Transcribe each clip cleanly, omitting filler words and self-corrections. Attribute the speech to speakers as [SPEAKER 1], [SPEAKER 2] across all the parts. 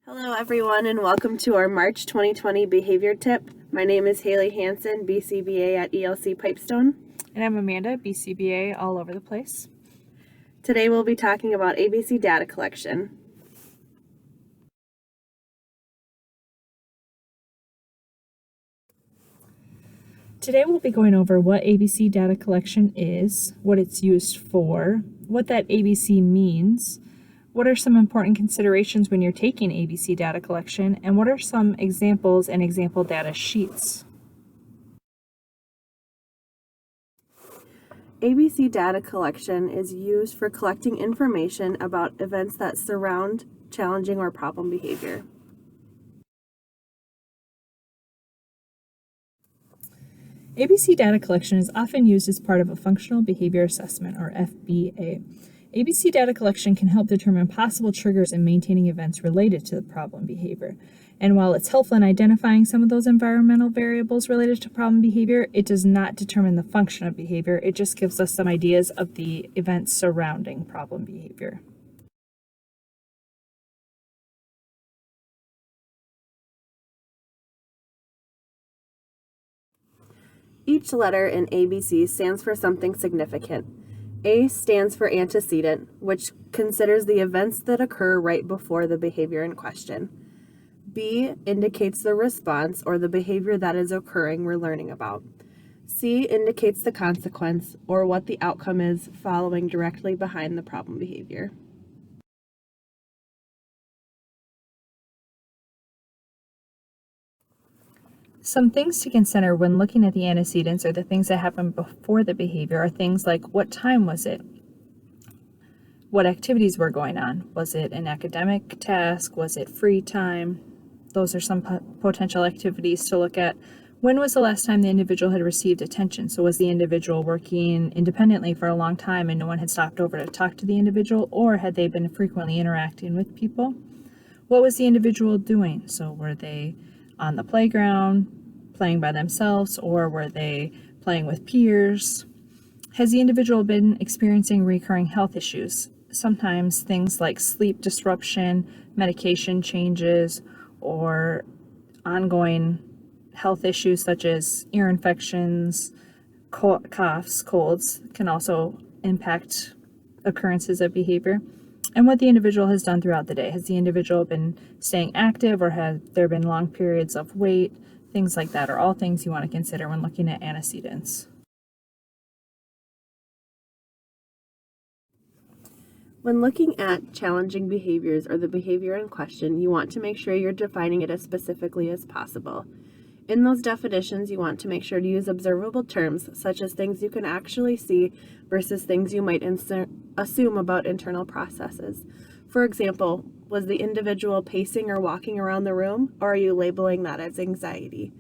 [SPEAKER 1] Hello everyone and welcome to our March 2020 behavior tip. My name is Haley Hansen, BCBA at ELC Pipestone.
[SPEAKER 2] And I'm Amanda, BCBA all over the place.
[SPEAKER 1] Today we'll be talking about ABC data collection.
[SPEAKER 2] Today we'll be going over what ABC data collection is, what it's used for, what that ABC means, what are some important considerations when you're taking ABC data collection, and what are some examples and example data sheets.
[SPEAKER 1] ABC data collection is used for collecting information about events that surround challenging or problem behavior.
[SPEAKER 2] ABC data collection is often used as part of a functional behavior assessment, or FBA. ABC data collection can help determine possible triggers in maintaining events related to the problem behavior. And while it's helpful in identifying some of those environmental variables related to problem behavior, it does not determine the function of behavior. It just gives us some ideas of the events surrounding problem behavior.
[SPEAKER 1] Each letter in ABC stands for something significant. A stands for antecedent, which considers the events that occur right before the behavior in question. B indicates the response or the behavior that is occurring we're learning about. C indicates the consequence or what the outcome is following directly behind the problem behavior.
[SPEAKER 2] Some things to consider when looking at the antecedents, or the things that happen before the behavior, are things like what time was it? What activities were going on? Was it an academic task? Was it free time? Those are some potential activities to look at. When was the last time the individual had received attention? So was the individual working independently for a long time and no one had stopped over to talk to the individual, or had they been frequently interacting with people? What was the individual doing? So were they on the playground, playing by themselves, or were they playing with peers? Has the individual been experiencing recurring health issues? Sometimes things like sleep disruption, medication changes, or ongoing health issues such as ear infections, coughs, colds can also impact occurrences of behavior. And what the individual has done throughout the day. Has the individual been staying active, or have there been long periods of wait? Things like that are all things you want to consider when looking at antecedents.
[SPEAKER 1] When looking at challenging behaviors or the behavior in question, you want to make sure you're defining it as specifically as possible. In those definitions, you want to make sure to use observable terms, such as things you can actually see versus things you might assume about internal processes. For example, was the individual pacing or walking around the room, or are you labeling that as anxiety?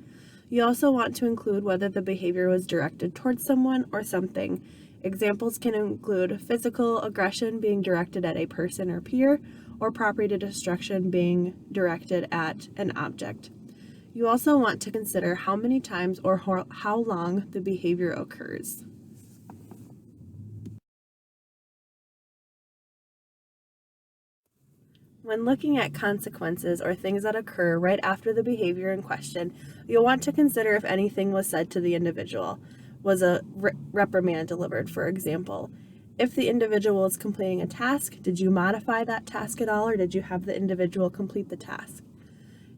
[SPEAKER 1] You also want to include whether the behavior was directed towards someone or something. Examples can include physical aggression being directed at a person or peer, or property destruction being directed at an object. You also want to consider how many times or how long the behavior occurs. When looking at consequences or things that occur right after the behavior in question, you'll want to consider if anything was said to the individual. Was a reprimand delivered, for example? If the individual is completing a task, did you modify that task at all, or did you have the individual complete the task?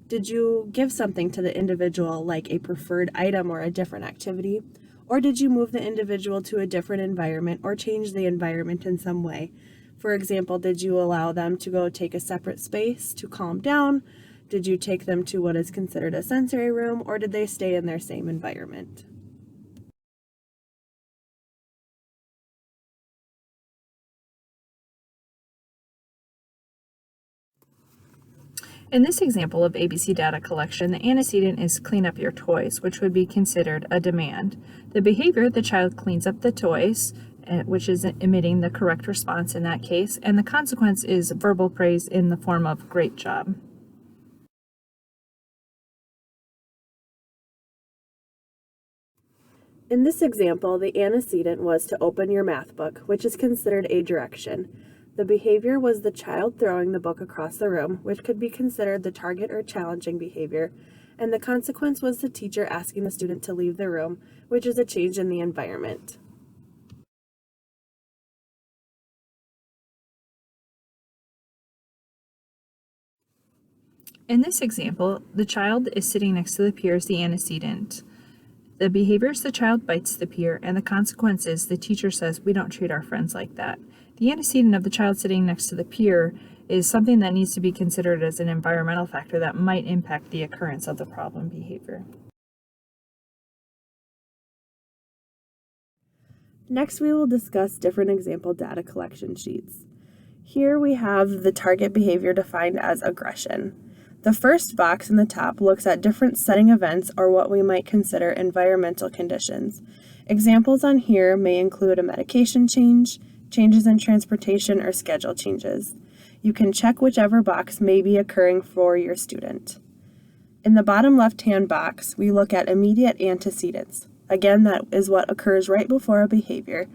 [SPEAKER 1] Did you give something to the individual, like a preferred item or a different activity? Or did you move the individual to a different environment or change the environment in some way? For example, did you allow them to go take a separate space to calm down? Did you take them to what is considered a sensory room, or did they stay in their same environment?
[SPEAKER 2] In this example of ABC data collection, the antecedent is clean up your toys, which would be considered a demand. The behavior, the child cleans up the toys, which is emitting the correct response in that case, and the consequence is verbal praise in the form of great job.
[SPEAKER 1] In this example, the antecedent was to open your math book, which is considered a direction. The behavior was the child throwing the book across the room, which could be considered the target or challenging behavior, and the consequence was the teacher asking the student to leave the room, which is a change in the environment.
[SPEAKER 2] In this example, the child is sitting next to the peer as the antecedent. The behavior is the child bites the peer, and the consequence is the teacher says, "We don't treat our friends like that." The antecedent of the child sitting next to the peer is something that needs to be considered as an environmental factor that might impact the occurrence of the problem behavior.
[SPEAKER 1] Next, we will discuss different example data collection sheets. Here we have the target behavior defined as aggression. The first box in the top looks at different setting events or what we might consider environmental conditions. Examples on here may include a medication change, changes in transportation, or schedule changes. You can check whichever box may be occurring for your student. In the bottom left-hand box, we look at immediate antecedents. Again, that is what occurs right before a behavior.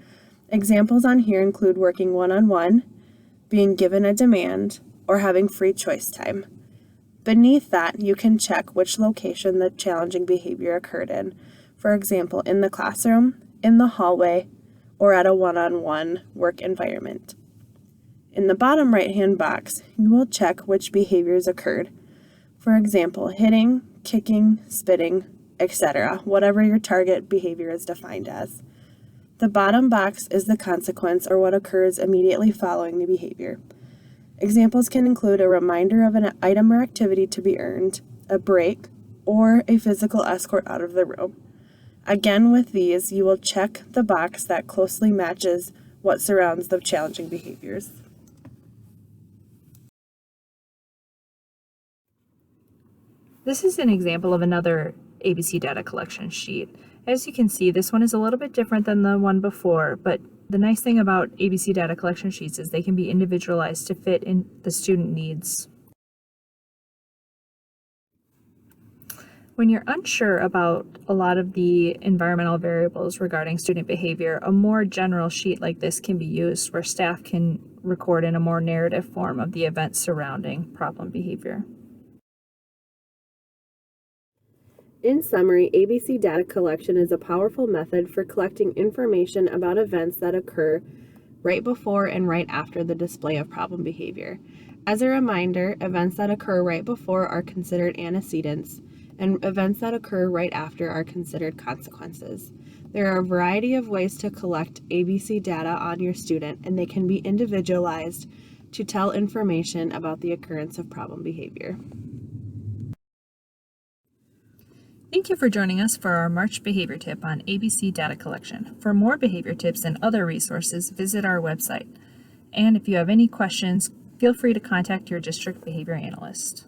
[SPEAKER 1] Examples on here include working one-on-one, being given a demand, or having free choice time. Beneath that, you can check which location the challenging behavior occurred in. For example, in the classroom, in the hallway, or at a one-on-one work environment. In the bottom right-hand box, you will check which behaviors occurred. For example, hitting, kicking, spitting, etc., whatever your target behavior is defined as. The bottom box is the consequence or what occurs immediately following the behavior. Examples can include a reminder of an item or activity to be earned, a break, or a physical escort out of the room. Again, with these, you will check the box that closely matches what surrounds the challenging behaviors.
[SPEAKER 2] This is an example of another ABC data collection sheet. As you can see, this one is a little bit different than the one before, but the nice thing about ABC data collection sheets is they can be individualized to fit in the student needs. When you're unsure about a lot of the environmental variables regarding student behavior, a more general sheet like this can be used where staff can record in a more narrative form of the events surrounding problem behavior.
[SPEAKER 1] In summary, ABC data collection is a powerful method for collecting information about events that occur right before and right after the display of problem behavior. As a reminder, events that occur right before are considered antecedents, and events that occur right after are considered consequences. There are a variety of ways to collect ABC data on your student, and they can be individualized to tell information about the occurrence of problem behavior.
[SPEAKER 2] Thank you for joining us for our March behavior tip on ABC data collection. For more behavior tips and other resources, visit our website. And if you have any questions, feel free to contact your district behavior analyst.